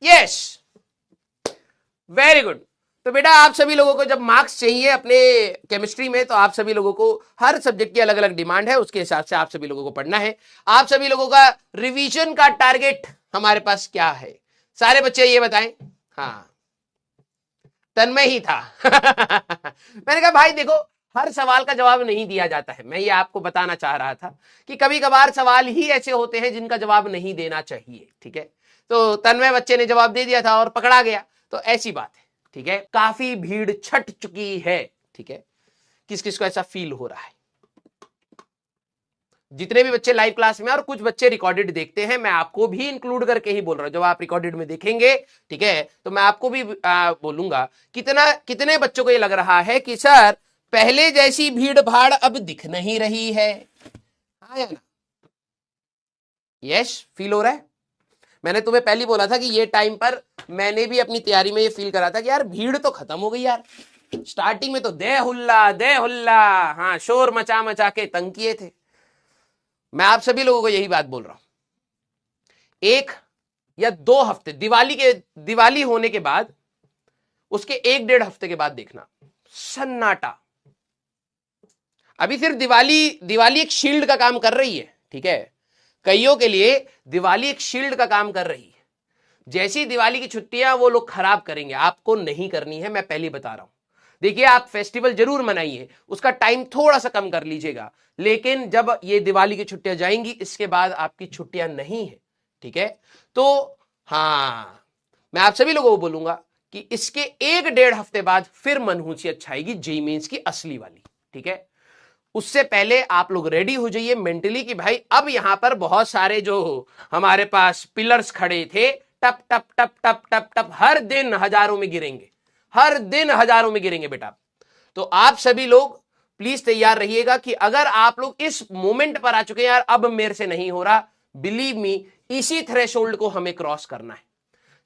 Yes, very good. तो बेटा आप सभी लोगों को जब मार्क्स चाहिए अपने केमिस्ट्री में, तो आप सभी लोगों को हर सब्जेक्ट की अलग अलग डिमांड है, उसके हिसाब से आप सभी लोगों को पढ़ना है। आप सभी लोगों का रिवीजन का टारगेट हमारे पास क्या है, सारे बच्चे ये बताएं। हाँ, तन्मय ही था मैंने कहा भाई देखो, हर सवाल का जवाब नहीं दिया जाता है। मैं ये आपको बताना चाह रहा था कि कभी कभार सवाल ही ऐसे होते हैं जिनका जवाब नहीं देना चाहिए, ठीक है। तो तन्मय बच्चे ने जवाब दे दिया था और पकड़ा गया, तो ऐसी बात है, ठीक है। काफी भीड़ छट चुकी है, ठीक है। किस किस को ऐसा फील हो रहा है? जितने भी बच्चे लाइव क्लास में और कुछ बच्चे रिकॉर्डेड देखते हैं, मैं आपको भी इंक्लूड करके ही बोल रहा हूं। जब आप रिकॉर्डेड में देखेंगे, ठीक है, तो मैं आपको भी बोलूंगा कितने बच्चों को ये लग रहा है कि सर पहले जैसी भीड़ भाड़ अब दिख नहीं रही है। हाँ या ना? यस, फील हो रहा है? मैंने तुम्हें पहले बोला था कि ये टाइम पर मैंने भी अपनी तैयारी में ये फील करा था कि यार भीड़ तो खत्म हो गई यार। स्टार्टिंग में तो दे हुल्ला, हाँ, शोर मचा मचा के तंग किए थे। मैं आप सभी लोगों को यही बात बोल रहा हूं, 1 या 2 हफ्ते दिवाली होने के बाद, उसके 1-1.5 हफ्ते के बाद देखना सन्नाटा। अभी सिर्फ दिवाली एक शील्ड का काम कर रही है, ठीक है। कईयों के लिए दिवाली एक शील्ड का काम कर रही है। जैसी दिवाली की छुट्टियां वो लोग खराब करेंगे, आपको नहीं करनी है, मैं पहले बता रहा हूं। देखिए, आप फेस्टिवल जरूर मनाइए, उसका टाइम थोड़ा सा कम कर लीजिएगा, लेकिन जब ये दिवाली की छुट्टियां जाएंगी, इसके बाद आपकी छुट्टियां नहीं है, ठीक है। तो हाँ, मैं आप सभी लोगों को बोलूंगा कि इसके 1-1.5 हफ्ते बाद फिर मनहूसियत छाएगी जेईई मेंस की असली वाली, ठीक है। उससे पहले आप लोग रेडी हो जाइए मेंटली कि भाई अब यहां पर बहुत सारे जो हमारे पास पिलर्स खड़े थे, टप टप टप टप टप टप हर दिन हजारों में गिरेंगे, हर दिन हजारों में गिरेंगे बेटा। तो आप सभी लोग प्लीज तैयार रहिएगा कि अगर आप लोग इस मोमेंट पर आ चुके हैं, यार अब मेरे से नहीं हो रहा, बिलीव मी, इसी थ्रेशोल्ड को हमें क्रॉस करना है।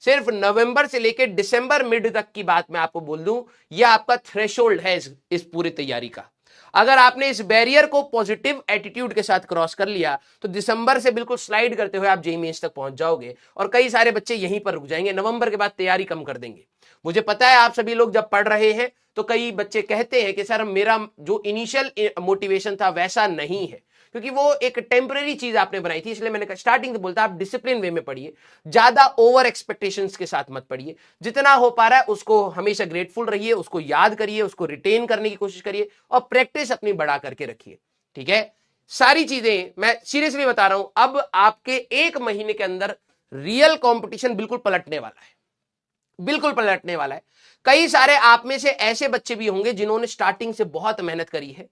सिर्फ नवंबर से लेकर दिसंबर मिड तक की बात मैं आपको बोल दूं, यह आपका थ्रेशोल्ड है इस पूरी तैयारी का। अगर आपने इस बैरियर को पॉजिटिव एटीट्यूड के साथ क्रॉस कर लिया, तो दिसंबर से बिल्कुल स्लाइड करते हुए आप जेईई मेंस तक पहुंच जाओगे, और कई सारे बच्चे यहीं पर रुक जाएंगे, नवंबर के बाद तैयारी कम कर देंगे। मुझे पता है आप सभी लोग जब पढ़ रहे हैं तो कई बच्चे कहते हैं कि सर मेरा जो इनिशियल मोटिवेशन था वैसा नहीं है, क्योंकि वो एक टेम्पररी चीज आपने बनाई थी। इसलिए मैंने स्टार्टिंग से बोलता, आप डिसिप्लिन वे में पढ़िए, ज्यादा ओवर एक्सपेक्टेशंस के साथ मत पढ़िए। जितना हो पा रहा है उसको हमेशा ग्रेटफुल रहिए, उसको याद करिए, उसको रिटेन करने की कोशिश करिए, और प्रैक्टिस अपनी बढ़ा करके रखिए, ठीक है। सारी चीजें मैं सीरियसली बता रहा हूं, अब आपके 1 महीने के अंदर रियल कंपटीशन बिल्कुल पलटने वाला है, बिल्कुल पलटने वाला है। कई सारे आप में से ऐसे बच्चे भी होंगे जिन्होंने स्टार्टिंग से बहुत मेहनत करी है,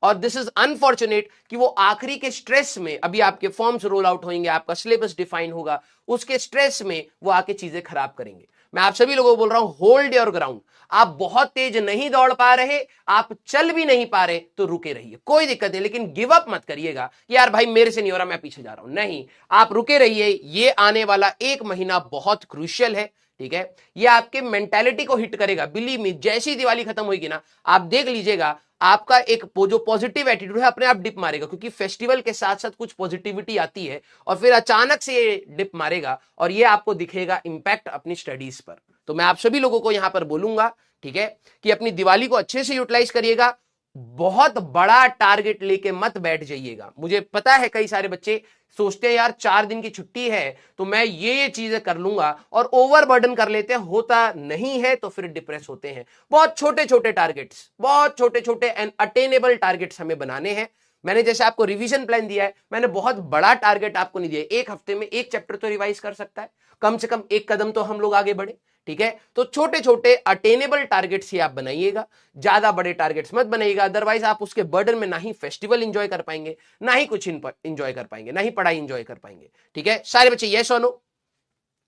और दिस इज अनफॉर्चुनेट कि वो आखिरी के स्ट्रेस में, अभी आपके फॉर्म्स रोल आउट होंगे, आपका सिलेबस डिफाइन होगा, उसके स्ट्रेस में वो आके चीजें खराब करेंगे। मैं आप सभी लोगों को बोल रहा हूं, होल्ड योर ग्राउंड। आप बहुत तेज नहीं दौड़ पा रहे, आप चल भी नहीं पा रहे, तो रुके रहिए, कोई दिक्कत नहीं, लेकिन गिव अप मत करिएगा यार भाई मेरे से नहीं हो रहा, मैं पीछे जा रहा हूं, नहीं, आप रुके रहिए। ये आने वाला 1 महीना बहुत क्रूशियल है, ठीक है। ये आपके मेंटालिटी को हिट करेगा, बिलीव मी। जैसी दिवाली खत्म होगी ना, आप देख लीजिएगा, आपका एक जो पॉजिटिव एटीट्यूड है अपने आप डिप मारेगा, क्योंकि फेस्टिवल के साथ साथ कुछ पॉजिटिविटी आती है, और फिर अचानक से ये डिप मारेगा, और ये आपको दिखेगा इंपैक्ट अपनी स्टडीज पर। तो मैं आप सभी लोगों को यहां पर बोलूंगा, ठीक है, कि अपनी दिवाली को अच्छे से यूटिलाइज करिएगा, बहुत बड़ा टारगेट लेके मत बैठ जाइएगा। मुझे पता है कई सारे बच्चे सोचते हैं यार 4 दिन की छुट्टी है तो मैं ये चीजें कर लूंगा, और ओवरबर्डन कर लेते हैं, होता नहीं है, तो फिर डिप्रेस होते हैं। बहुत छोटे छोटे टारगेट्स, बहुत छोटे छोटे एंड अटेनेबल टारगेट्स हमें बनाने हैं। मैंने जैसे आपको रिवीजन प्लान दिया है, मैंने बहुत बड़ा टारगेट आपको नहीं दिया। 1 हफ्ते में 1 चैप्टर तो रिवाइज कर सकता है, कम से कम 1 कदम तो हम लोग आगे बढ़े, ठीक है। तो छोटे छोटे अटेनेबल टारगेट्स ही आप बनाइएगा, ज्यादा बड़े टारगेट्स मत बनाइएगा, अदरवाइज आप उसके बर्डन में ना ही फेस्टिवल एंजॉय कर पाएंगे, ना ही कुछ एंजॉय कर पाएंगे, ना ही पढ़ाई एंजॉय कर पाएंगे, ठीक है। सारे बच्चे यस और नो,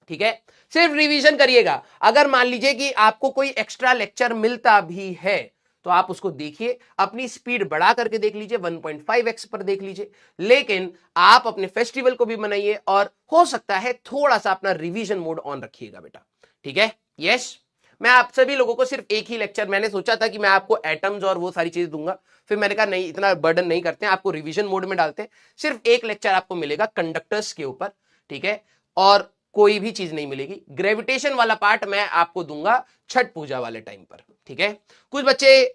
ठीक है। सिर्फ रिवीजन करिएगा। अगर मान लीजिए कि आपको कोई एक्स्ट्रा लेक्चर मिलता भी है तो आप उसको देखिए, अपनी स्पीड बढ़ा करके देख लीजिए, 1.5x पर देख लीजिए, लेकिन आप अपने फेस्टिवल को भी बनाइए, और हो सकता है थोड़ा सा अपना रिवीजन मोड ऑन रखिएगा बेटा, ठीक है। यस, मैं आप सभी लोगों को सिर्फ एक ही लेक्चर, मैंने सोचा था कि मैं आपको एटम्स और वो सारी चीजें दूंगा, फिर मैंने कहा नहीं, इतना बर्डन नहीं करते हैं, आपको रिवीजन मोड में डालते हैं। सिर्फ एक लेक्चर आपको मिलेगा कंडक्टर्स के ऊपर, ठीक है। और कोई भी चीज नहीं मिलेगी। ग्रेविटेशन वाला पार्ट मैं आपको दूंगा छठ पूजा वाले टाइम पर, ठीक है। कुछ बच्चे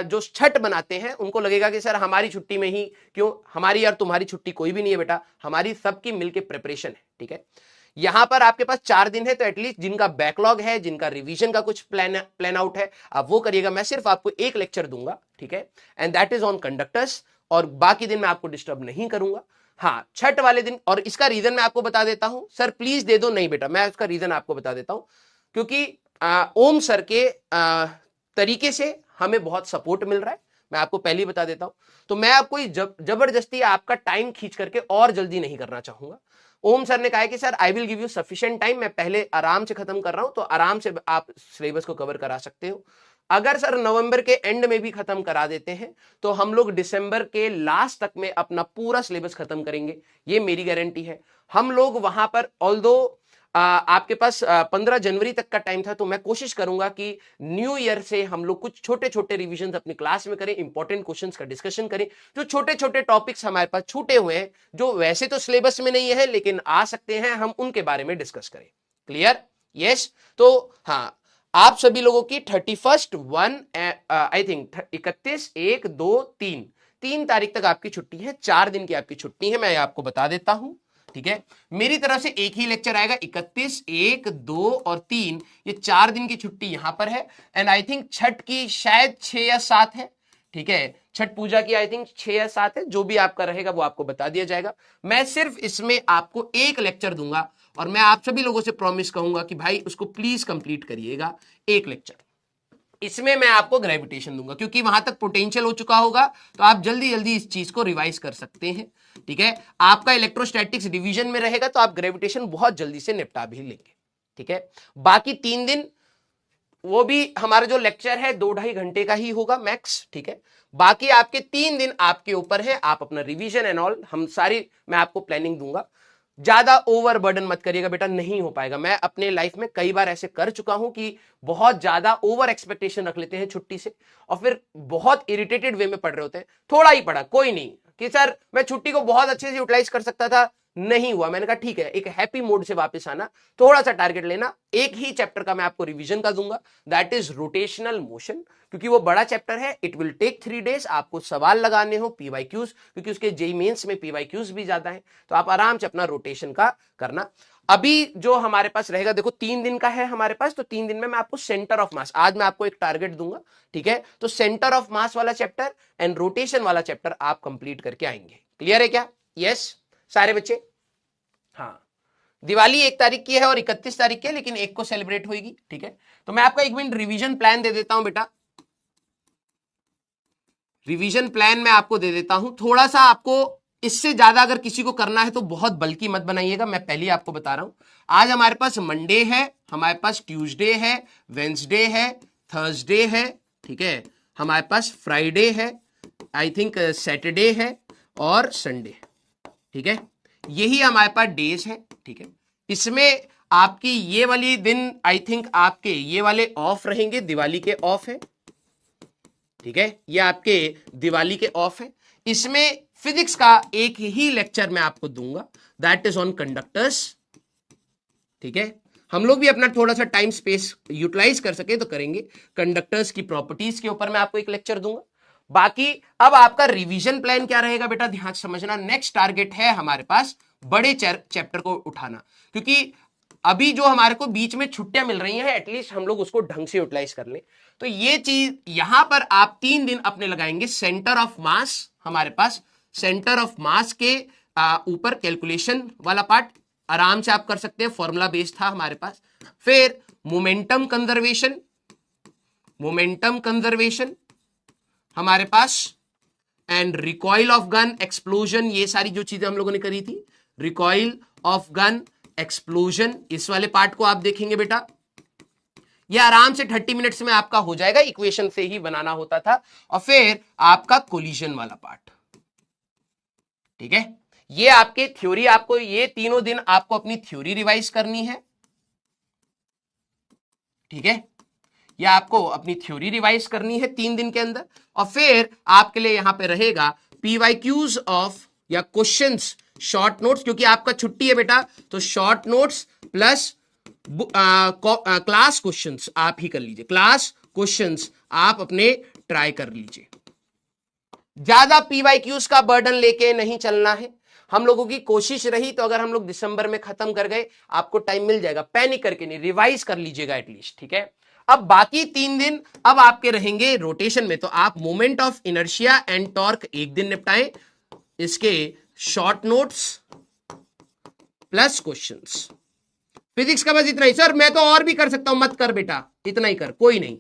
जो छठ बनाते हैं उनको लगेगा कि सर हमारी छुट्टी में ही क्यों, हमारी यार तुम्हारी छुट्टी कोई भी नहीं है बेटा, हमारी सबकी मिलके प्रिपरेशन है, ठीक है। यहां पर आपके पास 4 दिन है, तो एटलीस्ट जिनका बैकलॉग है, जिनका रिवीजन का कुछ प्लान आउट है, आप वो करिएगा। मैं सिर्फ आपको एक लेक्चर दूंगा, ठीक है, and that is on conductors, और बाकी दिन मैं आपको डिस्टर्ब नहीं करूंगा। हाँ, छठ वाले दिन, और इसका रीजन मैं आपको बता देता हूं। सर प्लीज दे दो, नहीं बेटा, मैं उसका रीजन आपको बता देता हूं, क्योंकि ओम सर के तरीके से हमें बहुत सपोर्ट मिल रहा है, मैं आपको पहले ही बता देता हूं। तो मैं आपको जबरदस्ती आपका टाइम खींच करके और जल्दी नहीं करना चाहूंगा। ओम सर ने कहा है कि sir I will give you sufficient time, मैं पहले आराम से खत्म कर रहा हूं, तो आराम से आप सिलेबस को कवर करा सकते हो। अगर सर नवंबर के एंड में भी खत्म करा देते हैं तो हम लोग दिसंबर के लास्ट तक में अपना पूरा सिलेबस खत्म करेंगे, ये मेरी गारंटी है। हम लोग वहां पर ऑल्दो आपके पास 15 जनवरी तक का टाइम था, तो मैं कोशिश करूंगा कि न्यू ईयर से हम लोग कुछ छोटे छोटे रिविजन अपनी क्लास में करें, इंपॉर्टेंट क्वेश्चंस का डिस्कशन करें, जो छोटे छोटे टॉपिक्स हमारे पास छूटे हुए हैं, जो वैसे तो सिलेबस में नहीं है लेकिन आ सकते हैं, हम उनके बारे में डिस्कस करें। क्लियर? यस। तो हाँ, आप सभी लोगों की 31 आई थिंक 31 1 2 3 तारीख तक आपकी छुट्टी है, 4 दिन की आपकी छुट्टी है, मैं आपको बता देता हूं, ठीक है। मेरी तरफ से एक ही लेक्चर आएगा, 31 1 2 और 3, ये 4 दिन की छुट्टी यहां पर है। एंड आई थिंक छठ की शायद 6 या 7 है, ठीक है, छठ पूजा की आई थिंक 6 या 7 है, जो भी आपका रहेगा वो आपको बता दिया जाएगा। मैं सिर्फ इसमें आपको एक लेक्चर दूंगा, और मैं आप सभी लोगों से प्रॉमिस कहूंगा कि भाई उसको प्लीज कंप्लीट करिएगा, एक लेक्चर। इसमें मैं आपको ग्रेविटेशन दूंगा, क्योंकि वहां तक पोटेंशियल हो चुका होगा, तो आप जल्दी जल्दी इस चीज को रिवाइज कर सकते हैं, ठीक है। आपका इलेक्ट्रोस्टैटिक्स डिवीजन में रहेगा, तो आप ग्रेविटेशन बहुत जल्दी से निपटा भी लेंगे, ठीक है। बाकी 3 दिन वो भी हमारा जो लेक्चर है 2-2.5 घंटे का ही होगा मैक्स, ठीक है। बाकी आपके 3 दिन आपके ऊपर है, आप अपना रिवीजन एंड ऑल, हम सारी मैं आपको प्लानिंग दूंगा। ज्यादा ओवर बर्डन मत करिएगा बेटा, नहीं हो पाएगा। मैं अपने लाइफ में कई बार ऐसे कर चुका हूं कि बहुत ज्यादा ओवर एक्सपेक्टेशन रख लेते हैं छुट्टी से, और फिर बहुत इरिटेटेड वे में पढ़ रहे होते हैं। थोड़ा ही पढ़ा, कोई नहीं, कि सर मैं छुट्टी को बहुत अच्छे से यूटिलाइज कर सकता था, नहीं हुआ। मैंने कहा ठीक है, एक हैप्पी मूड से वापस आना, थोड़ा सा टारगेट लेना। एक ही चैप्टर का मैं आपको रिवीजन का दूंगा, दैट इज रोटेशनल मोशन, क्योंकि वो बड़ा चैप्टर है। इट विल टेक 3 डेज, आपको सवाल लगाने हो पीवाईक्यूज, क्योंकि उसके जेईई मेंस में पीवाईक्यूज भी ज्यादा है, तो आप आराम से अपना रोटेशन का करना। अभी जो हमारे पास रहेगा, देखो 3 दिन का है हमारे पास, तो 3 दिन में मैं आपको सेंटर ऑफ मास, आज मैं आपको एक टारगेट दूंगा, ठीक है। तो सेंटर ऑफ मास वाला चैप्टर एंड रोटेशन वाला चैप्टर आप कंप्लीट करके आएंगे। क्लियर है क्या? यस सारे बच्चे? हाँ, दिवाली 1 तारीख की है और 31 तारीख की है, लेकिन 1 को सेलिब्रेट होगी, ठीक है। तो मैं आपको 1 मिनट रिवीजन प्लान दे देता हूं बेटा, रिवीजन प्लान मैं आपको दे देता हूं। थोड़ा सा आपको इससे ज्यादा अगर किसी को करना है तो बहुत बल्कि मत बनाइएगा, मैं पहले ही आपको बता रहा हूं। आज हमारे पास मंडे है, हमारे पास ट्यूसडे है, वेंसडे है, थर्सडे है, ठीक है, हमारे पास फ्राइडे है, आई थिंक सैटरडे है और संडे, ठीक है। यही हमारे पास डेज है, ठीक है। इसमें आपकी ये वाली दिन आई थिंक आपके ये वाले ऑफ रहेंगे, दिवाली के ऑफ है, ठीक है, ये आपके दिवाली के ऑफ है। इसमें फिजिक्स का एक ही लेक्चर मैं आपको दूंगा, दैट इज ऑन कंडक्टर्स, ठीक है। हम लोग भी अपना थोड़ा सा टाइम स्पेस यूटिलाइज कर सके तो करेंगे। कंडक्टर्स की प्रॉपर्टीज के ऊपर मैं आपको एक लेक्चर दूंगा। बाकी अब आपका रिवीजन प्लान क्या रहेगा बेटा, ध्यान से समझना। नेक्स्ट टारगेट है हमारे पास बड़े चैप्टर को उठाना, क्योंकि अभी जो हमारे को बीच में छुट्टियां मिल रही हैं, एटलीस्ट हम लोग उसको ढंग से यूटिलाइज कर लें। तो ये चीज यहां पर आप 3 दिन अपने लगाएंगे। सेंटर ऑफ मास, हमारे पास सेंटर ऑफ मास के ऊपर कैलकुलेशन वाला पार्ट आराम से आप कर सकते हैं, फॉर्मूला बेस्ड था हमारे पास। फिर मोमेंटम कंजर्वेशन हमारे पास, and recoil of gun, explosion, ये सारी जो चीजें हम लोगों ने करी थी, रिकॉइल ऑफ गन, एक्सप्लोजन, इस वाले पार्ट को आप देखेंगे बेटा। ये आराम से 30 मिनट्स में आपका हो जाएगा, इक्वेशन से ही बनाना होता था। और फिर आपका कोलिजन वाला पार्ट, ठीक है। ये आपके थ्योरी, आपको ये तीनों दिन आपको अपनी थ्योरी रिवाइज करनी है, ठीक है। ये आपको अपनी थ्योरी रिवाइज करनी है 3 दिन के अंदर। और फिर आपके लिए यहां पे रहेगा पीवाईक्यूज ऑफ या क्वेश्चंस शॉर्ट नोट्स, क्योंकि आपका छुट्टी है बेटा, तो short notes plus class questions आप ही कर लीजिए, क्लास क्वेश्चंस आप अपने ट्राई कर लीजिए। ज्यादा पीवाईक्यूज का बर्डन लेके नहीं चलना है। हम लोगों की कोशिश रही तो अगर हम लोग दिसंबर में खत्म कर गए, आपको टाइम मिल जाएगा, पैनिक करके नहीं, रिवाइज कर लीजिएगा एटलीस्ट, ठीक है। अब बाकी 3 दिन अब आपके रहेंगे रोटेशन में, तो आप moment of inertia and torque एक दिन निपटाएं, इसके short notes plus questions. Physics का बस इतना ही। सर मैं तो और भी कर सकता हूं, मत कर बेटा, इतना ही कर, कोई नहीं,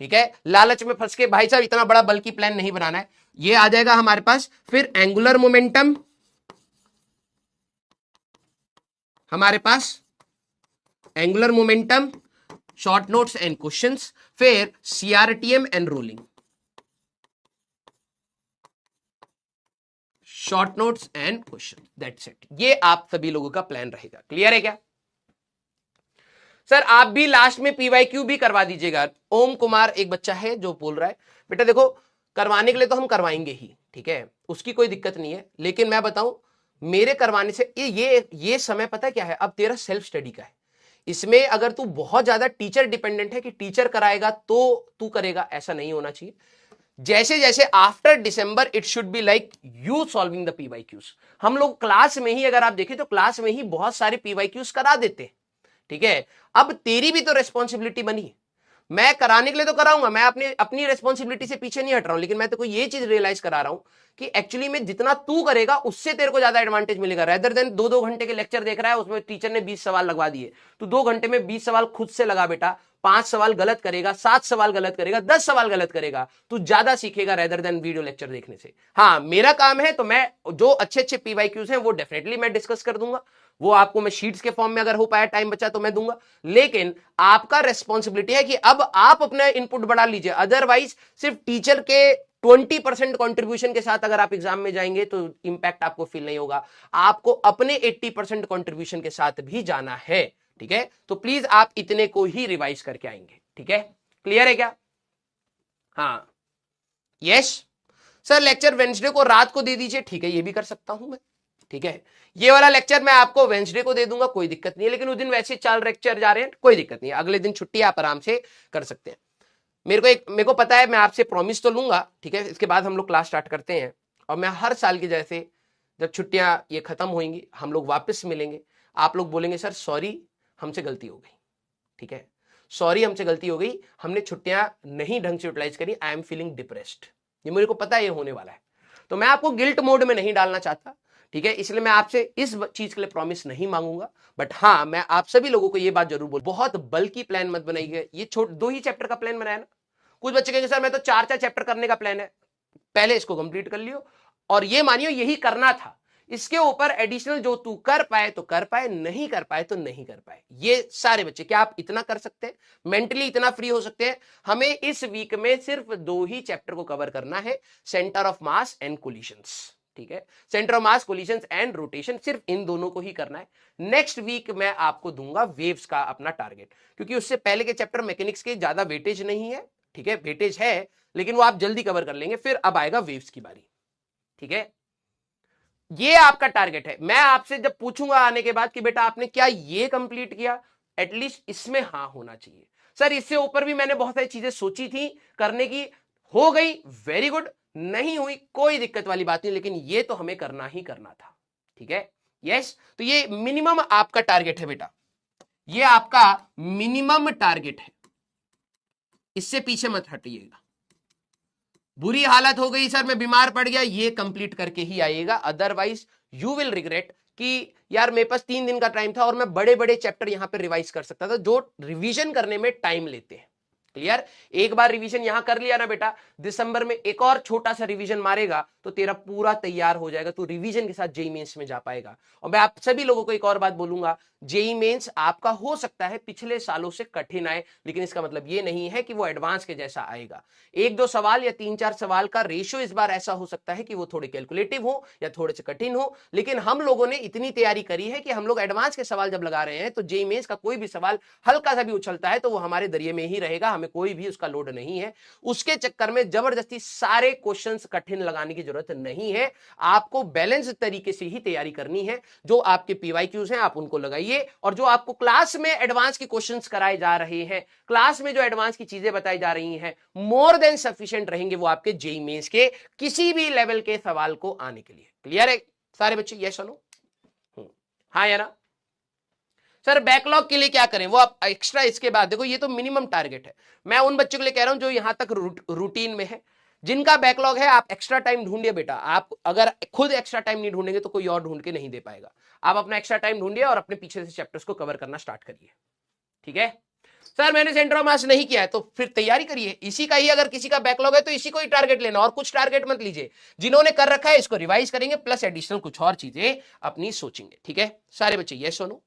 ठीक है। लालच में फंस के भाई साहब इतना बड़ा बल्कि प्लान नहीं बनाना है। ये आ जाएगा हमारे पास, फिर एंगुलर मोमेंटम हमारे पास, angular momentum, short notes and questions, फिर CRTM and rolling, short notes and question, that's it. ये आप सभी लोगों का प्लान रहेगा। क्लियर है क्या? सर आप भी लास्ट में पीवाईक्यू भी करवा दीजिएगा। ओम कुमार एक बच्चा है जो बोल रहा है, बेटा देखो करवाने के लिए तो हम करवाएंगे ही, ठीक है, उसकी कोई दिक्कत नहीं है, लेकिन मैं बताऊं मेरे करवाने से ये समय पता क्या है, अब तेरा सेल्फ स्टडी का है। इसमें अगर तू बहुत ज्यादा टीचर डिपेंडेंट है कि टीचर कराएगा तो तू करेगा, ऐसा नहीं होना चाहिए। जैसे जैसे after December it should be like you solving the PYQs. हम लोग क्लास में ही, अगर आप देखें तो क्लास में ही बहुत सारे पीवाईक्यूज करा देते हैं, ठीक है। अब तेरी भी तो रेस्पॉन्सिबिलिटी बनी, मैं कराने के लिए तो कराऊंगा, मैं अपनी रेस्पॉन्सिबिलिटी से पीछे नहीं हट रहा हूं, लेकिन मैं तो कोई ये चीज रियलाइज करा रहा हूं कि एक्चुअली में जितना तू करेगा उससे तेरे को ज्यादा एडवांटेज मिलेगा, रेदर देन 2-2 घंटे के लेक्चर देख रहा है, उसमें टीचर ने 20 सवाल लगवा दिए, तो 2 घंटे में 20 सवाल खुद से लगा बेटा, 5 सवाल गलत करेगा, 7 सवाल गलत करेगा, 10 सवाल गलत करेगा, तू ज्यादा सीखेगा रेदर देन वीडियो लेक्चर देखने से। हाँ मेरा काम है, तो मैं जो अच्छे अच्छे पीवाईक्यूज हैं वो डेफिनेटली मैं डिस्कस कर दूंगा, वो आपको मैं शीट्स के फॉर्म में अगर हो पाया, टाइम बचा तो मैं दूंगा, लेकिन आपका रेस्पॉन्सिबिलिटी है कि अब आप अपना इनपुट बढ़ा लीजिए। अदरवाइज सिर्फ टीचर के 20% कंट्रीब्यूशन के साथ अगर आप एग्जाम में जाएंगे तो इंपैक्ट आपको फील नहीं होगा, आपको अपने 80% कंट्रीब्यूशन के साथ भी जाना है, ठीक है। तो प्लीज आप इतने को ही रिवाइज करके आएंगे, ठीक है। क्लियर है क्या? हाँ यस सर, लेक्चर वेंसडे को रात को दे दीजिए, ठीक है, ये भी कर सकता हूं मैं, ठीक है। ये वाला लेक्चर मैं आपको वेंसडे को दे दूंगा, कोई दिक्कत नहीं है, लेकिन उस दिन वैसे 4 लेक्चर जा रहे हैं, कोई दिक्कत नहीं है, अगले दिन छुट्टी आप आराम से कर सकते हैं। मेरे को पता है, मैं आपसे प्रॉमिस तो लूंगा, ठीक है, इसके बाद हम लोग क्लास स्टार्ट करते हैं, और मैं हर साल की जैसे जब छुट्टियां ये खत्म होंगी हम लोग वापस मिलेंगे, आप लोग बोलेंगे सर सॉरी हमसे गलती हो गई, ठीक है, सॉरी हमसे गलती हो गई, हमने छुट्टियां नहीं ढंग से यूटिलाइज करी, आई एम फीलिंग डिप्रेस्ड, ये मेरे को पता है ये होने वाला है, तो मैं आपको गिल्ट मोड में नहीं डालना चाहता, ठीक है, इसलिए मैं आपसे इस चीज के लिए प्रॉमिस नहीं मांगूंगा। बट हाँ मैं आप सभी लोगों को ये बात जरूर बोल, बहुत बल्कि प्लान मत बनाइए, ये 2 ही चैप्टर का प्लान बनाया ना, कुछ बच्चे कहेंगे सर मैं तो 4 चैप्टर करने का प्लान है, पहले इसको कंप्लीट कर लियो, और ये मानियो यही करना था, इसके ऊपर एडिशनल जो तू कर पाए तो कर पाए, नहीं कर पाए तो नहीं कर पाए। ये सारे बच्चे, क्या आप इतना कर सकते हैं, मेंटली इतना फ्री हो सकते हैं? हमें इस वीक में सिर्फ 2 ही चैप्टर को कवर करना है, centre of mass and collisions, ठीक है, centre of mass, collisions and rotation, सिर्फ इन दोनों को ही करना है। नेक्स्ट वीक मैं आपको दूंगा वेव्स का अपना टारगेट, क्योंकि उससे पहले के चैप्टर मैकेनिक्स के ज्यादा वेटेज नहीं है, ठीक है, वेटेज है लेकिन वो आप जल्दी कवर कर लेंगे, फिर अब आएगा वेव्स की बारी, ठीक है। ये आपका टारगेट है। मैं आपसे जब पूछूंगा आने के बाद कि बेटा आपने क्या ये कंप्लीट किया, एटलीस्ट इसमें हाँ होना चाहिए। सर इससे ऊपर भी मैंने बहुत सारी चीजें सोची थी करने की, हो गई वेरी गुड, नहीं हुई कोई दिक्कत वाली बात नहीं, लेकिन ये तो हमें करना ही करना था, ठीक है। यस, तो ये मिनिमम आपका टारगेट है बेटा, ये आपका मिनिमम टारगेट है, इससे पीछे मत हटिएगा। बुरी हालत हो गई सर मैं बीमार पड़ गया, ये कंप्लीट करके ही आइएगा, अदरवाइज यू विल रिग्रेट कि यार मेरे पास 3 दिन का टाइम था और मैं बड़े बड़े चैप्टर यहां पे रिवाइज कर सकता था, जो रिवीजन करने में टाइम लेते हैं। क्लियर? एक बार रिवीजन यहां कर लिया ना बेटा, दिसंबर में एक और छोटा सा रिवीजन मारेगा तो तेरा पूरा तैयार हो जाएगा, तो रिवीजन के साथ जेई मेंस में जा पाएगा। और मैं आप सभी लोगों को एक और बात बोलूंगा, जेई मेंस आपका हो सकता है पिछले सालों से कठिन आए, लेकिन इसका मतलब ये नहीं है कि वो एडवांस के जैसा आएगा। 1-2 सवाल या 3-4 सवाल का रेशियो इस बार ऐसा हो सकता है कि वो थोड़े कैलकुलेटिव हो या थोड़े से कठिन हो, लेकिन हम लोगों ने इतनी तैयारी करी है कि हम लोग एडवांस के सवाल जब लगा रहे हैं तो जेई मेंस का कोई भी सवाल हल्का सा भी उछलता है तो वो हमारे दरिये में ही रहेगा, हमें कोई भी उसका लोड नहीं है। उसके चक्कर में जबरदस्ती सारे क्वेश्चंस कठिन लगाने की जरूरत नहीं है। आपको बैलेंस तरीके से ही तैयारी करनी है। जो आपके पीवाईक्यूज हैं आप उनको लगाइए, और जो आपको क्लास में एडवांस के क्वेश्चंस कराए जा रहे हैं, क्लास में जो एडवांस की चीजें बताई जा रही हैं, मोर देन सफिशिएंट रहेंगे वो आपके जेईई मेंस के किसी भी लेवल के सवाल को आने के लिए। क्लियर है सारे बच्चे? Yes no? हाँ या ना? सर बैकलॉग के लिए क्या करें? वो आप एक्स्ट्रा इसके बाद देखो, ये तो मिनिमम टारगेट है। मैं उन बच्चों के लिए कह रहा हूं जो यहां तक रूटीन में है, जिनका बैकलॉग है, आप एक्स्ट्रा टाइम ढूंढिए बेटा। आप अगर खुद एक्स्ट्रा टाइम नहीं ढूंढेंगे तो कोई और ढूंढ के नहीं दे पाएगा। आप अपना एक्स्ट्रा टाइम ढूंढिए और अपने पीछे से चैप्टर्स को कवर करना स्टार्ट करिए। ठीक है सर, मैंने सेंटर ऑफ मास नहीं किया है तो फिर तैयारी करिए इसी का ही। अगर किसी का बैकलॉग है तो इसी को ही टारगेट लेना, और कुछ टारगेट मत लीजिए। जिन्होंने कर रखा है इसको रिवाइज करेंगे, प्लस एडिशनल कुछ और चीजें अपनी सोचेंगे। ठीक है सारे बच्चे? यस और नो?